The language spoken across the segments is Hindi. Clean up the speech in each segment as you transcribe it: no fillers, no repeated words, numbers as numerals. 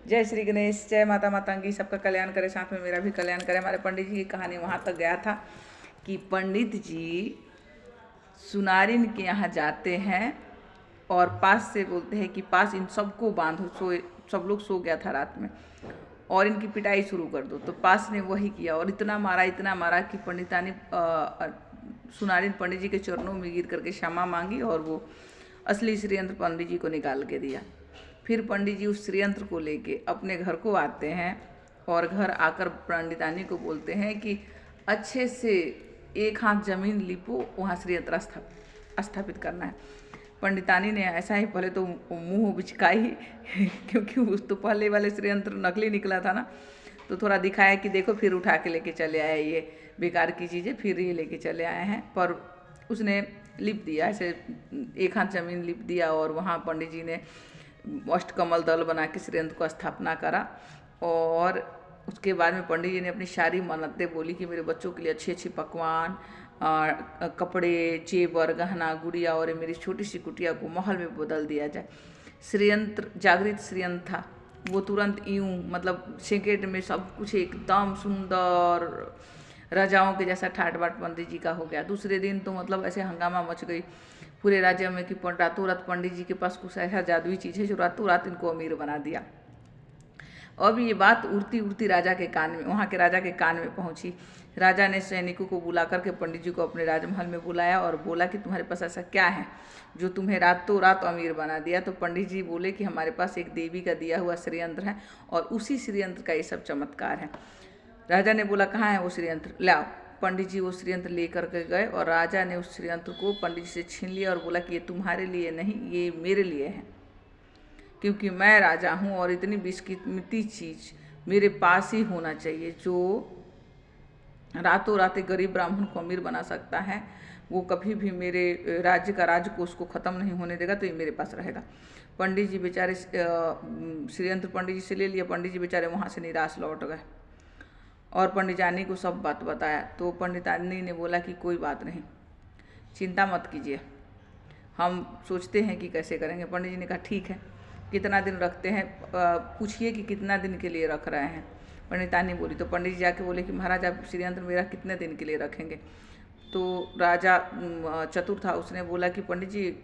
जय श्री गणेश, जय माता मातंगी, सबका कल्याण करे, साथ में मेरा भी कल्याण करे। हमारे पंडित जी की कहानी वहाँ तक गया था कि पंडित जी सुनारिन के यहाँ जाते हैं और पास से बोलते हैं कि पास इन सबको बांधो। सब लोग सो गया था रात में और इनकी पिटाई शुरू कर दो। तो पास ने वही किया और इतना मारा कि पंडितानी सुनारिन पंडित जी के चरणों में गिर करके क्षमा मांगी और वो असली श्रीयंत्र पंडित जी को निकाल के दिया। फिर पंडित जी उस श्रीयंत्र को लेके अपने घर को आते हैं और घर आकर पंडितानी को बोलते हैं कि अच्छे से एक हाथ जमीन लिपो, वहाँ श्रीयंत्र स्थापित करना है। पंडितानी ने ऐसा ही पहले तो मुंह बिचकाई क्योंकि उस तो पहले वाले श्रीयंत्र नकली निकला था ना, तो थोड़ा दिखाया कि देखो, फिर उठा के लेके चले आए ये बेकार की चीज़ें, फिर ये लेके चले आए हैं। पर उसने लिप दिया, ऐसे एक हाथ जमीन लिप दिया और वहाँ पंडित जी ने अष्टकमल दल बना के श्रीयंत्र को स्थापना करा। और उसके बाद में पंडित जी ने अपनी सारी मन्नतें बोली कि मेरे बच्चों के लिए अच्छे अच्छे पकवान, कपड़े, जेवर, गहना, गुड़िया और मेरी छोटी सी कुटिया को महल में बदल दिया जाए। श्रीयंत्र जागृत श्रीयंत्र था, वो तुरंत यूं मतलब सेकेंड में सब कुछ एकदम सुंदर राजाओं के जैसा ठाट बाट पंडित जी का हो गया। दूसरे दिन तो मतलब ऐसे हंगामा मच गई पूरे राज्य में कि रातों रात पंडित जी के पास कुछ ऐसा जादुई चीज़ है जो रातों रात इनको अमीर बना दिया। अब ये बात उड़ती उड़ती राजा के कान में, वहाँ के राजा के कान में पहुँची। राजा ने सैनिकों को बुला करके पंडित जी को अपने राजमहल में बुलाया और बोला कि तुम्हारे पास ऐसा क्या है जो तुम्हें रातों रात अमीर बना दिया। तो पंडित जी बोले कि हमारे पास एक देवी का दिया हुआ श्रीयंत्र है और उसी श्रीयंत्र का ये सब चमत्कार है। राजा ने बोला कहाँ है वो श्रीयंत्र, लाओ। पंडित जी वो श्रीयंत्र लेकर के गए और राजा ने उस श्रीयंत्र को पंडित जी से छीन लिया और बोला कि ये तुम्हारे लिए नहीं, ये मेरे लिए है, क्योंकि मैं राजा हूँ और इतनी बेशकीमती चीज़ मेरे पास ही होना चाहिए। जो रातों रात गरीब ब्राह्मण को अमीर बना सकता है, वो कभी भी मेरे राज्य का राजकोष को ख़त्म नहीं होने देगा, तो ये मेरे पास रहेगा। पंडित जी बेचारे श्रीयंत्र पंडित जी से ले लिया। पंडित जी बेचारे वहाँ से निराश लौट गए और पंडितानी को सब बात बताया। तो पंडितानी ने बोला कि कोई बात नहीं, चिंता मत कीजिए, हम सोचते हैं कि कैसे करेंगे। पंडित जी ने कहा ठीक है, कितना दिन रखते हैं, पूछिए कि कितना दिन के लिए रख रहे हैं। पंडितानी बोली। तो पंडित जी जाके बोले कि महाराज आप श्रीयंत्र मेरा कितने दिन के लिए रखेंगे। तो राजा चतुर था, उसने बोला कि पंडित जी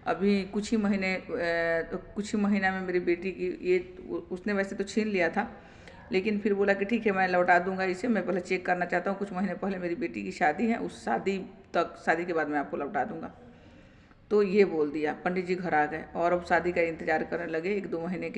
अभी कुछ ही महीना में मेरी बेटी की ये, उसने वैसे तो छीन लिया था लेकिन फिर बोला कि ठीक है मैं लौटा दूंगा इसे, मैं पहले चेक करना चाहता हूँ, कुछ महीने पहले मेरी बेटी की शादी है, उस शादी के बाद मैं आपको लौटा दूंगा। तो ये बोल दिया। पंडित जी घर आ गए और अब शादी का इंतजार करने लगे 1-2 महीने के